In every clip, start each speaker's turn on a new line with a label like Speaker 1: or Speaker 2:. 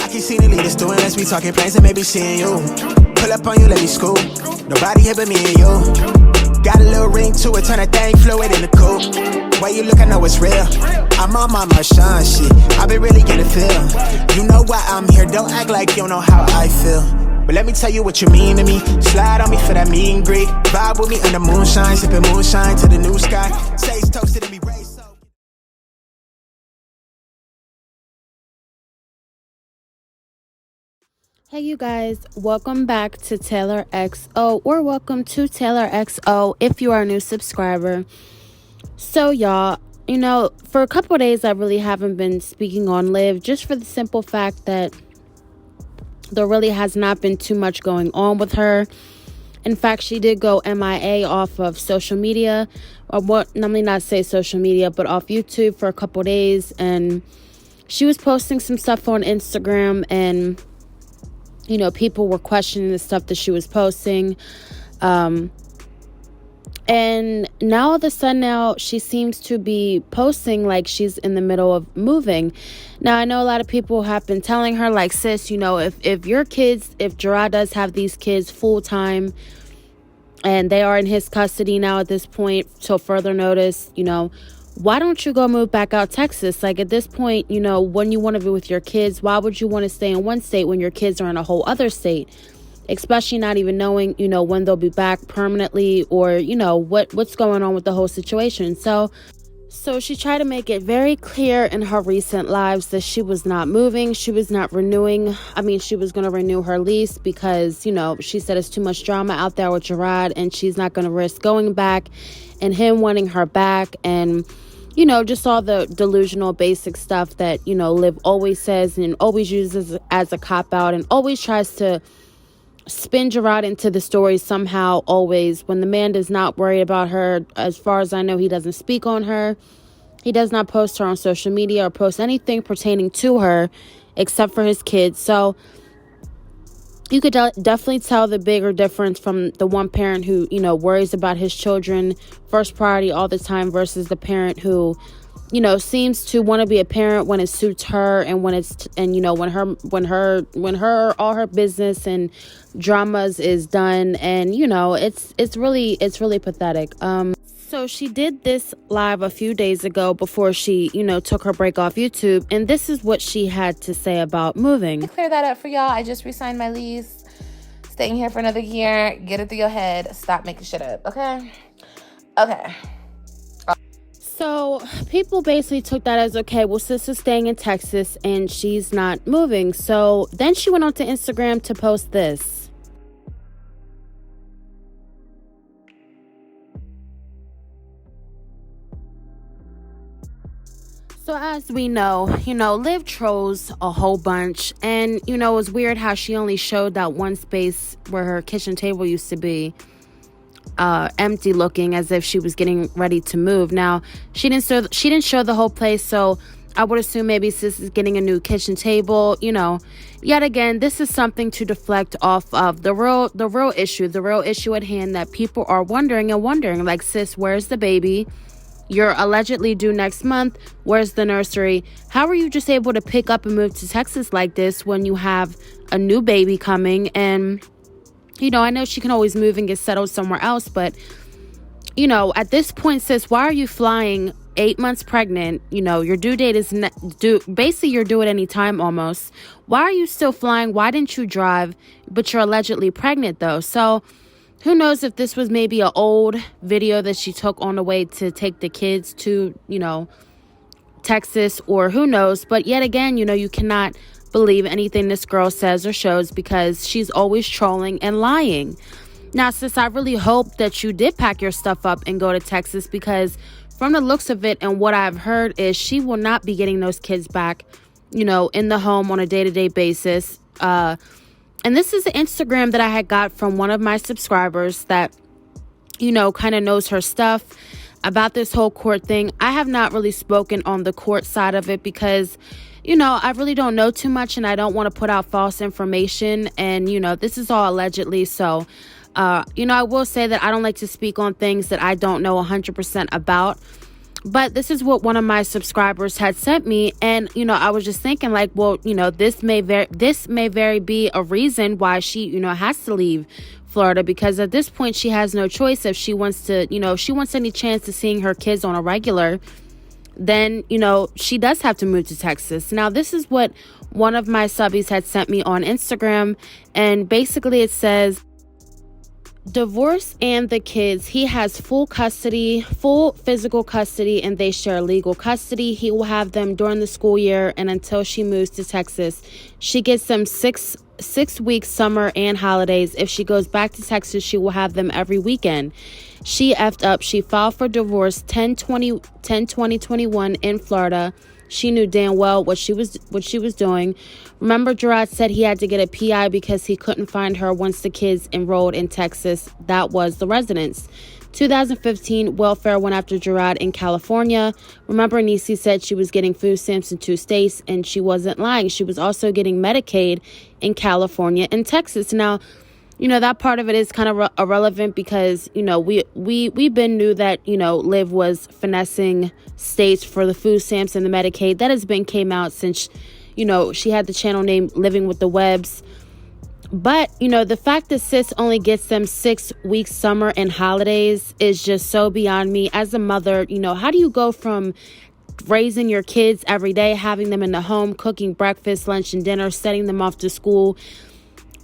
Speaker 1: I keep seeing the leaders doing, let's be talking plans and maybe seeing you. Pull up on you, let me scoop. Nobody here but me and you. Got a little ring to it, turn that thing fluid in the coupe. Way you look, I know it's real. I'm on my Marshawn shit, I been really getting feel. You know why I'm here, don't act like you don't know how I feel. But let me tell you what you mean to me. Slide on me for that meet and greet. Vibe with me under moonshine, sipping moonshine to the new sky. Taste toasted and be raised so.
Speaker 2: Hey you guys, welcome back to TaylorXo, or welcome to TaylorXo if you are a new subscriber. So y'all, for a couple of days I really haven't been speaking on Liv, just for the simple fact that there really has not been too much going on with her. In fact, she did go MIA off of social media, or what, let me not say social media, but off YouTube for a couple of days, and she was posting some stuff on Instagram, and people were questioning the stuff that she was posting. And now all of a sudden she seems to be posting like she's in the middle of moving. Now, I know a lot of people have been telling her, like, sis, if your kids, if Gerard does have these kids full time and they are in his custody now at this point till further notice, why don't you go move back out Texas? Like, at this point, when you want to be with your kids, why would you want to stay in one state when your kids are in a whole other state? Especially not even knowing, when they'll be back permanently, or, what's going on with the whole situation. So she tried to make it very clear in her recent lives that she was not moving. She was not renewing. She was going to renew her lease because, she said it's too much drama out there with Gerard, and she's not going to risk going back and him wanting her back. And, just all the delusional basic stuff that, Liv always says and always uses as a cop-out, and always tries to spin Gerard into the story somehow, always, when the man is not worried about her. As far as I know, he doesn't speak on her. He does not post her on social media or post anything pertaining to her except for his kids. So you could definitely tell the bigger difference from the one parent who, worries about his children first priority all the time versus the parent who, seems to want to be a parent when it suits her, and when all her business and dramas is done. And, it's really pathetic. So she did this live a few days ago before she, took her break off YouTube. And this is what she had to say about moving.
Speaker 3: Clear that up for y'all. I just re-signed my lease. Staying here for another year. Get it through your head. Stop making shit up. Okay.
Speaker 2: So people basically took that as, okay, well, sis is staying in Texas and she's not moving. So then she went on to Instagram to post this. So as we know, Liv trolls a whole bunch. And, it was weird how she only showed that one space where her kitchen table used to be. Empty looking, as if she was getting ready to move. Now, she didn't show the whole place, so I would assume maybe sis is getting a new kitchen table. Yet again, this is something to deflect off of the real issue at hand, that people are wondering, like, sis, where's the baby? You're allegedly due next month. Where's the nursery? How are you just able to pick up and move to Texas like this when you have a new baby coming? And I know she can always move and get settled somewhere else, but, at this point, sis, why are you flying 8 months pregnant? Your due date is basically you're due at any time almost. Why are you still flying? Why didn't you drive? But you're allegedly pregnant, though. So who knows if this was maybe an old video that she took on the way to take the kids to, Texas, or who knows. But yet again, you cannot believe anything this girl says or shows, because she's always trolling and lying. Now, sis, I really hope that you did pack your stuff up and go to Texas, because from the looks of it and what I've heard is she will not be getting those kids back, in the home on a day-to-day basis. And this is the Instagram that I had got from one of my subscribers that, kind of knows her stuff about this whole court thing. I have not really spoken on the court side of it because I really don't know too much, and I don't want to put out false information. And, this is all allegedly. So, I will say that I don't like to speak on things that I don't know 100% about. But this is what one of my subscribers had sent me, and I was just thinking, like, well, this may very be a reason why she has to leave Florida, because at this point she has no choice. If she wants to, if she wants any chance of seeing her kids on a regular, then she does have to move to Texas. Now, this is what one of my subbies had sent me on Instagram, and basically it says, divorce and the kids. He has full physical custody, and they share legal custody. He will have them during the school year and until she moves to Texas. She gets them six weeks, summer and holidays. If she goes back to Texas, she will have them every weekend. She effed up. She filed for divorce 10/20/21 in Florida. She knew damn well what she was doing. Remember, Gerard said he had to get a PI because he couldn't find her once the kids enrolled in Texas. That was the residence. 2015, welfare went after Gerard in California. Remember, Niecy said she was getting food stamps in 2 states, and she wasn't lying. She was also getting Medicaid in California and Texas. Now, that part of it is kind of irrelevant because, we've been knew that, Liv was finessing states for the food stamps and the Medicaid. That has been came out since, she had the channel name Living with the Webbs. But, the fact that sis only gets them 6 weeks, summer and holidays is just so beyond me. As a mother, how do you go from raising your kids every day, having them in the home, cooking breakfast, lunch, and dinner, setting them off to school,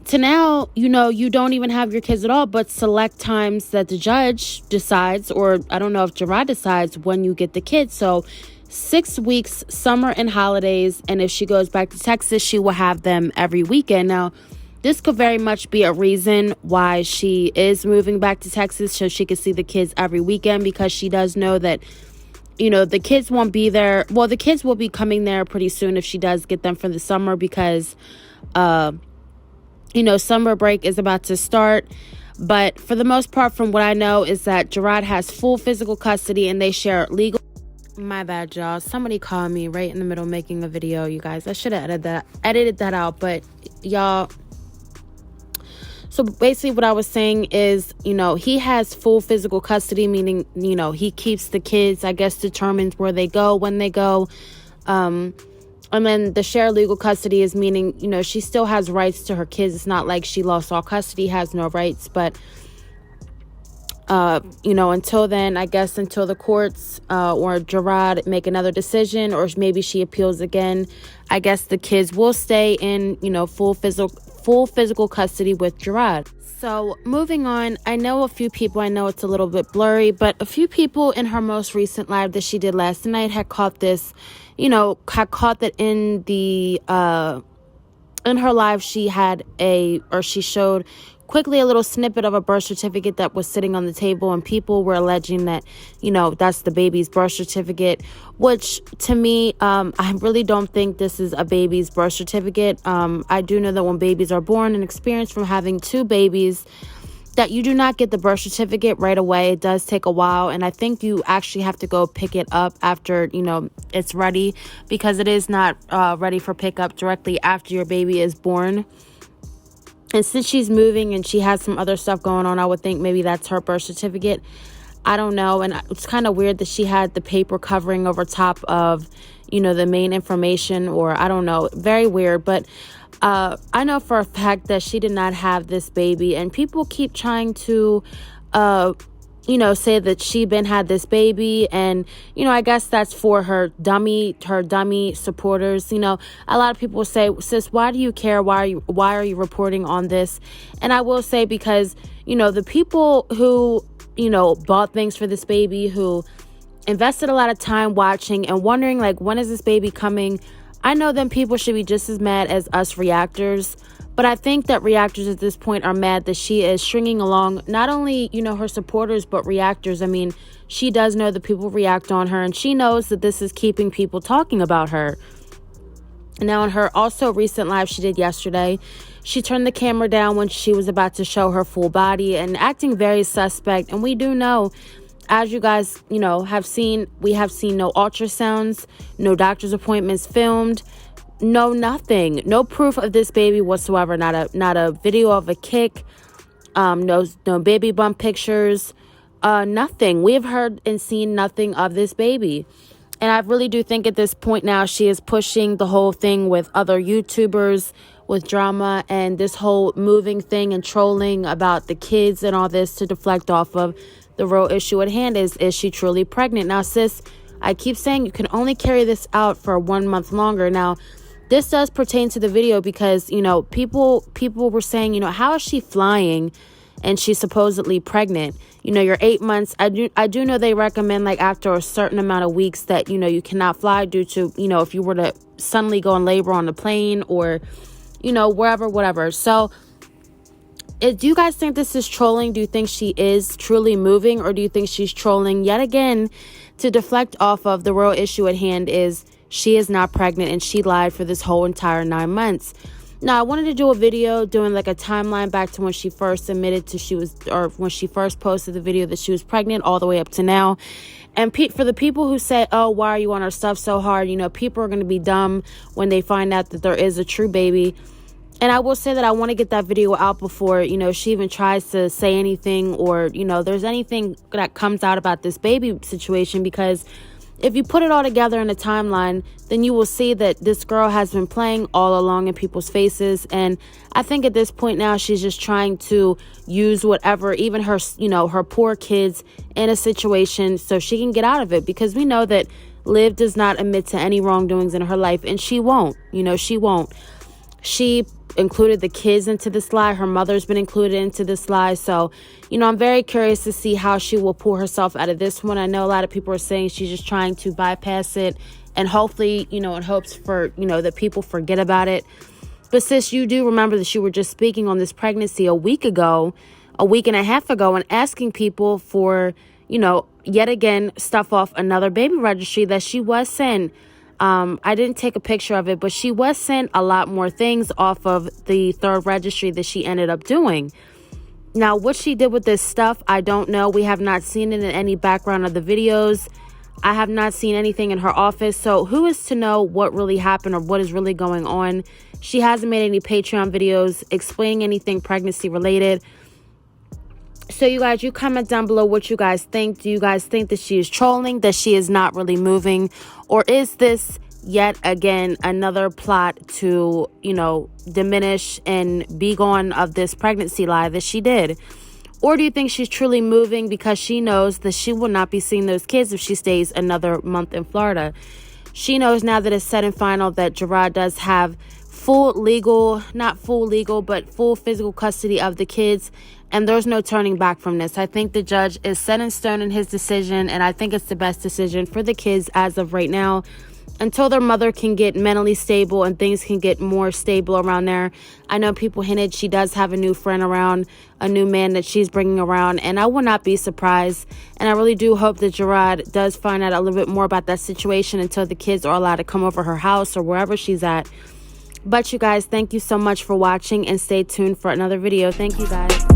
Speaker 2: to now, you don't even have your kids at all, but select times that the judge decides, or I don't know if Gerard decides when you get the kids. So 6 weeks, summer and holidays. And if she goes back to Texas, she will have them every weekend. Now, this could very much be a reason why she is moving back to Texas, so she can see the kids every weekend, because she does know that, the kids won't be there. Well, the kids will be coming there pretty soon if she does get them for the summer, because, summer break is about to start. But for the most part, from what I know, is that Gerard has full physical custody and they share legal. My bad, y'all. Somebody called me right in the middle of making a video, you guys. I should have edited that out, but y'all. So basically what I was saying is, he has full physical custody, meaning, he keeps the kids, I guess, determines where they go, when they go. And then the shared legal custody is meaning, she still has rights to her kids. It's not like she lost all custody, has no rights. But, until then, I guess until the courts or Gerard make another decision, or maybe she appeals again, I guess the kids will stay in, full physical custody with Gerard. So moving on, I know a few people, I know it's a little bit blurry, but a few people in her most recent live that she did last night had caught this, had caught that in the, in her live, she showed quickly a little snippet of a birth certificate that was sitting on the table, and people were alleging that, that's the baby's birth certificate, which to me, I really don't think this is a baby's birth certificate. I do know that when babies are born and experience from having 2 babies, that you do not get the birth certificate right away. It does take a while, and I think you actually have to go pick it up after, it's ready, because it is not ready for pickup directly after your baby is born. And since she's moving and she has some other stuff going on, I would think maybe that's her birth certificate. I don't know. And it's kind of weird that she had the paper covering over top of, the main information, or I don't know. Very weird. But I know for a fact that she did not have this baby. And people keep trying to, say that she had this baby. And, I guess that's for her dummy supporters. A lot of people say, sis, why do you care? Why are you reporting on this? And I will say, because, the people who, bought things for this baby, who invested a lot of time watching and wondering, like, when is this baby coming? I know them people should be just as mad as us reactors. But I think that reactors at this point are mad that she is stringing along not only, her supporters, but reactors. I mean, she does know that people react on her, and she knows that this is keeping people talking about her. Now, in her also recent live she did yesterday, she turned the camera down when she was about to show her full body and acting very suspect. And we do know, as you guys, have seen, we have seen no ultrasounds, no doctor's appointments filmed, no nothing, no proof of this baby whatsoever, not a video of a kick, no baby bump pictures, nothing. We have heard and seen nothing of this baby. And I really do think at this point now she is pushing the whole thing with other YouTubers with drama and this whole moving thing and trolling about the kids and all this to deflect off of the real issue at hand. Is she truly pregnant? Now, sis, I keep saying you can only carry this out for 1 month longer. Now, this does pertain to the video because, you know, people were saying, you know, how is she flying and she's supposedly pregnant? You know, you're 8 months. I do know they recommend like after a certain amount of weeks that, you know, you cannot fly due to, you know, if you were to suddenly go in labor on the plane or, you know, wherever, whatever. So do you guys think this is trolling? Do you think she is truly moving, or do you think she's trolling yet again to deflect off of the real issue at hand? Is she is not pregnant and she lied for this whole entire 9 months. Now, I wanted to do a video doing like a timeline back to when she first admitted to when she first posted the video that she was pregnant all the way up to now. And for the people who say, oh, why are you on her stuff so hard? You know, people are going to be dumb when they find out that there is a true baby. And I will say that I want to get that video out before, you know, she even tries to say anything or, you know, there's anything that comes out about this baby situation, because if you put it all together in a timeline, then you will see that this girl has been playing all along in people's faces. And I think at this point now, she's just trying to use whatever, even her, you know, her poor kids in a situation so she can get out of it, because we know that Liv does not admit to any wrongdoings in her life, and she won't, you know, she won't. She included the kids into this lie. Her mother's been included into this lie. So, you know, I'm very curious to see how she will pull herself out of this one. I know a lot of people are saying she's just trying to bypass it and hopefully, you know, in hopes for, you know, that people forget about it. But sis, you do remember that you were just speaking on this pregnancy a week and a half ago, and asking people for, you know, yet again, stuff off another baby registry that she was sent. I didn't take a picture of it, but she was sent a lot more things off of the third registry that she ended up doing. Now, what she did with this stuff, I don't know. We have not seen it in any background of the videos. I have not seen anything in her office. So who is to know what really happened or what is really going on? She hasn't made any Patreon videos explaining anything pregnancy related. So you guys, you comment down below what you guys think. Do you guys think that she is trolling, that she is not really moving? Or is this yet again another plot to, you know, diminish and be gone of this pregnancy lie that she did? Or do you think she's truly moving because she knows that she will not be seeing those kids if she stays another month in Florida? She knows now that it's set and final that Gerard does have full physical custody of the kids, and there's no turning back from this. I think the judge is set in stone in his decision, and I think it's the best decision for the kids as of right now, until their mother can get mentally stable and things can get more stable around there. I know people hinted she does have a new friend around, a new man that she's bringing around, and I would not be surprised. And I really do hope that Gerard does find out a little bit more about that situation until the kids are allowed to come over her house or wherever she's at. But you guys, thank you so much for watching, and stay tuned for another video. Thank you guys.